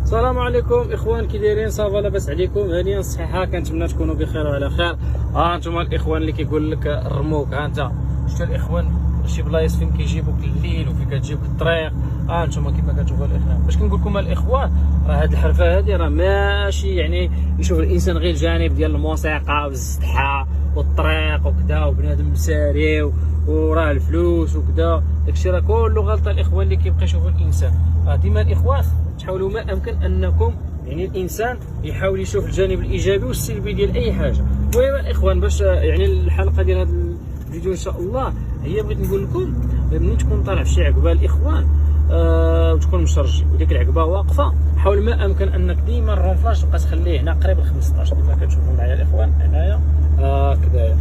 السلام عليكم اخوان، كي دايرين؟ صافا لاباس عليكم؟ هانيا الصحه، كنتمنى تكونوا بخير وعلى خير. ها انتم الاخوان اللي كيقول لك الرموك، ها انت شفتوا الاخوان شي بلايص فين كيجيبوك الليل وفين كتجيبك الطريق. ها انتم كيما كتشوفوا الاخوان، باش كنقول لكم الاخوان راه هاد الحرفه هادي راه ماشي يعني يشوف الانسان غير الجانب ديال الموسيقى والزدحه والطريق وكذا وبنادم مساري وراه الفلوس وكذا، داكشي راه كله غلطه الاخوان اللي كيبقى يشوفوا الانسان. ديما الاخوان تحاولوا ما امكن انكم يعني الانسان يحاول يشوف الجانب الايجابي والسلبي ديال اي حاجه. المهم الاخوان باش يعني الحلقه ديال هذا الفيديو ان شاء الله هي بغيت نقول لكم ملي تكون طالع في شي عقبه الاخوان وتكون مشرجي وديك العقبه واقفه، حاول ما امكن انك ديما الرونفلاج تبقى تخليه هنا قريب ل 15 كما كتشوفوا معايا الاخوان هنايا هكذايا.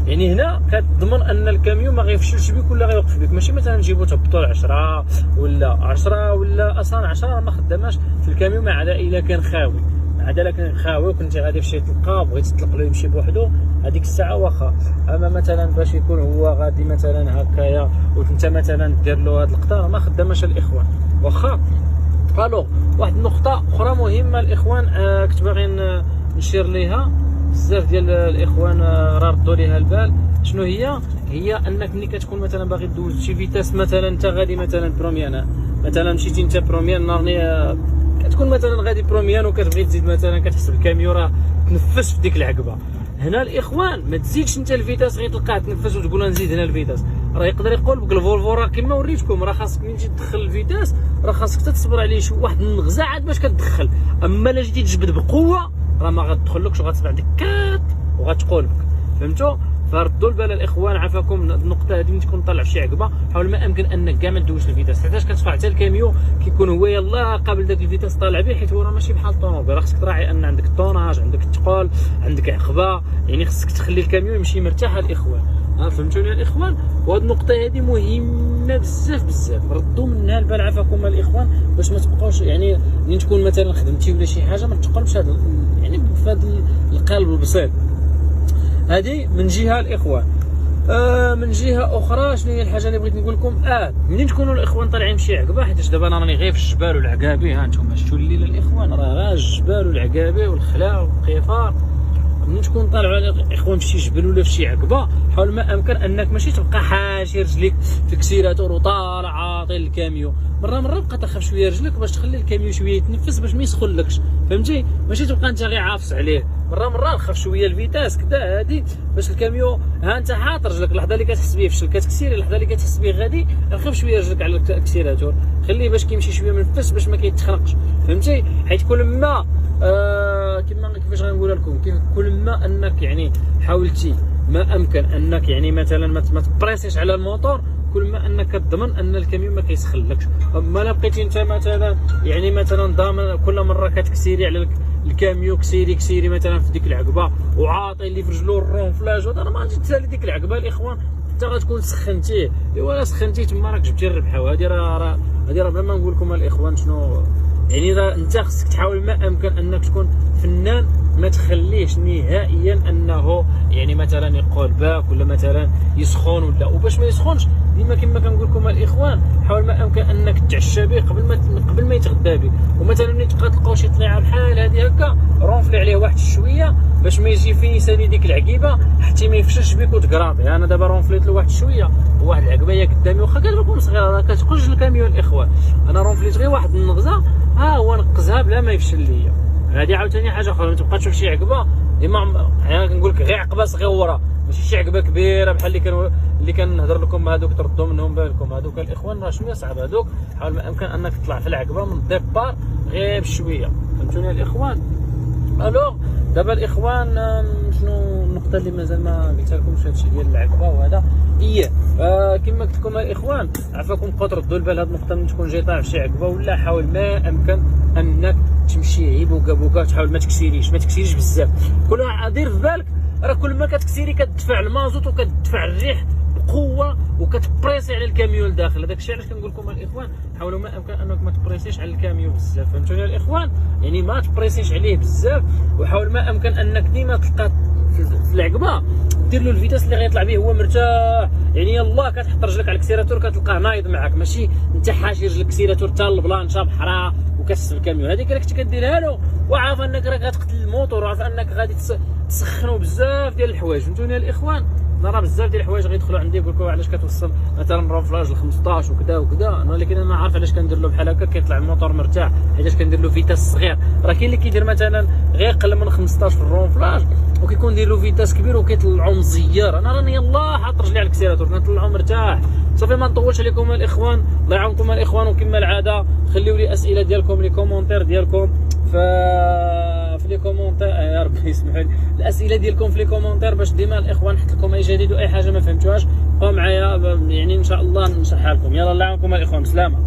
يعني هنا كتضمن ان الكاميون ما غيفشلش بك ولا غيوقف بك، ماشي مثلا نجيبو تهبطوا ل 10 ولا اصلا 10 ما خداماش في الكاميون ما عدا الا كان خاوي، ما عدا الا كان خاوي وكنتي غادي في شي طلقه بغيتي تطلق له يمشي بوحدو هذيك الساعه واخا. اما مثلا باش يكون هو غادي مثلا هكايا وانت مثلا دير له هاد اللقطه ما خداماش الاخوان واخا. الو واحد النقطه اخرى مهمه الاخوان كنت باغي نشير ليها، بزاف ديال الاخوان راه ردوا ليها البال. شنو هي انك ملي كتكون مثلا باغي دوز شي فيتاس، مثلا انت غادي مثلا بروميان، مثلا مشيتي انت بروميان نارني كتكون مثلا غادي بروميان وكتبغي تزيد مثلا كتحسب الكاميون راه تنفس في ديك العقبه. هنا الاخوان ما تزيدش انت الفيتاس غير تلقاه تنفس وتقول نزيد هنا الفيتاس، راه يقدر يقول بك الفولفو راه كما وريتكم راه خاصك ملي تجي تدخل الفيتاس راه خاصك تصبر عليه شي واحد النغزه عاد باش كتدخل. اما الا جيتي تجبد بقوه راه ما غتدخلكش وغتسمع ديك كات وغتقول بك، فهمتوا؟ فردوا البال الاخوان عافاكم النقطه هذه. ملي تكون طالع في شي عقبه حاول ما امكن انك كاع ما تدوش الفيتاس، حيتاش كتدفع حتى الكاميون كيكون هو يلاه قابل داك الفيتاس طالع به، حيت هو راه ماشي بحال الطوموبيل، راه خصك تراعي ان عندك الطوناج، عندك الثقل، عندك عقبه، يعني خصك تخلي الكاميون يمشي مرتاح الاخوان. فهمتوني الاخوان؟ وهاد النقطه هذه مهمه بزاف ردوا منها البال عافاكم الاخوان، باش ما تبقاوش يعني ملي تكون مثلا خدمتي ولا شي حاجه ما تقلبش هذا يعني بهذا القلب البسيط. هذه من جهه الاخوان. من جهه اخرى شنو هي الحاجه اللي بغيت نقول لكم؟ ملي تكونوا الاخوان طالعين بشي عقبه، حيت دابا انا راني غير في الجبال والعقابي، ها انتم شفتوا الليل الاخوان راه غير الجبال والعقابي والخلا والقفار. ملي تكون طالع الاخوان في شي جبل ولا في شي عقبه حاول ما امكن انك ماشي تبقى حاشي رجليك في الكسيراتور وطالع عاطي الكاميون، مره بقى تخف شويه رجلك باش تخلي الكاميون شويه يتنفس باش ما يسخنلكش، فهمتي؟ ماشي تبقى انت غير عافس عليه، مره خف شويه الفيتاس كذا هادي باش الكاميون ها انت حاط رجلك اللحظه اللي كتحس بيه فشل كتكسيري، اللحظه اللي كتحس بيه غادي خف شويه رجلك على الكسيراتور، خليه باش كيمشي شويه منفس باش ما كيتخنقش، فهمتي؟ حيت كل ما كيفاش غنقولها لكم، كل ما انك يعني حاولتي ما امكن انك يعني مثلا ما تبريسيش على الموتور، كل ما انك تضمن ان الكاميون ما كيسخنلكش. اما لا بقيتي انت مثلا يعني مثلا ضامن كل مره كتكسيري على الكاميون كسيري مثلا في ديك العقبه وعاطي اللي في رجلو الرونفلاج وهذا، ما غاديش تسالي ديك العقبه الاخوان انت غتكون سخنتيه، ايوا سخنتيه تما راك جبتي الربحه. وهذه راه بلا ما نقول لكم الاخوان شنو يعني، راه انت خصك تحاول ما امكن انك تكون فنان، ما تخليش نهائيا انه يعني مثلا يقول باك ولا مثلا يسخن ولا، وباش ما يسخنش ديما كما كنقول لكم الاخوان حاول ما امكن انك تعشى به قبل ما يتغدى به. ومثلا ملي تلقاو شي طليعه بحال هذه هكا رونفلي عليه واحد شويه باش ما يجي فين يسالي ديك العقيبه حتى ما يفشلش بك وتكراطي. انا دابا رونفليت له واحد شويه وواحد العقبه هي قدامي واخا كتكون صغيره راه كتخرج الكاميون الاخوان، انا رونفليت غير واحد النغزه هو نقزها بلا ما يفشل ليا. هذه عاوتاني حاجه اخرى، ما تبقى تشوف شي عقبه ديما يعني كنقول لك غير عقبه صغيره ماشي شي عقبه كبيره بحال اللي كنهضر لكم هذوك تردوا منهم بالكم. هذوك الاخوان راه شويه صعب، هذوك حاول ما امكن انك تطلع في العقبه من الديبار غير بشويه، فهمتوني الاخوان؟ الوغ دابا الاخوان شنو النقطه اللي مازال ما قلتها لكمش هادشي ديال العقبه وهذا كما قلت لكم الاخوان عافاكم بقاو تردوا البال هاد النقطه ملي تكون جاي طالع في شي عقبه ولا حاول ما امكن انك تمشي غير بوكا تحاول ما تكسيريش بزاف. كل دير في بالك راه كل ما كتكسيري كتدفع المازوت وكتدفع الريح بقوه وكتبريسي على الكاميون لداخل. هذاك الشيء علاش كنقول لكم الاخوان حاولوا ما امكن انك ما تبريسيش على الكاميون بزاف، فهمتوني الاخوان؟ يعني ما تبريسيش عليه بزاف، وحاول ما امكن انك ديما تلقى في العقبه دير له الفيتاس اللي غيطلع به هو مرتاح، يعني يلاه كتحط رجلك على الكسيراتور كتلقاه نايض معاك، ماشي انت حاشي رجلك الكسيراتور حتى البلانشا بحرا وكتسل الكاميون. هذيك راه كنتي كديرها له وعارف انك راه كتقتل الموتور، وعارف انك غادي تسخنوا بزاف ديال الحوايج. فهمتوني الاخوان؟ راه بزاف ديال الحوايج غيدخلوا عندي يقول لك علاش كتوصل مثلا رونفلاج ل 15 وكذا وكذا. انا ولكن انا عارف علاش كندير له بحال هكا، كيطلع الموتور مرتاح حيتاش كندير له فيتاس صغير. راه كاين اللي كيدير مثلا غير قل من 15 في الرونفلاج وكيكون داير له فيتاس كبير وكيطلعو مزير. انا راني يلاه حاط رجلي على الكسيراتور كنطلعو مرتاح. صافي ما نطولش عليكم الاخوان، الله يعاونكم الاخوان. وكما العاده خليو لي اسئله ديالكم لي كومونتير ديالكم في لي كومونتير، يا ربي يسمحوا لي، الاسئله ديالكم في لي كومونتير باش ديما الاخوان نحط لكم اي جديد واي حاجه ما فهمتوهاش بقاو معايا، يعني ان شاء الله نشرحها لكم. يلا الله يعاونكم الاخوان، بسلامه.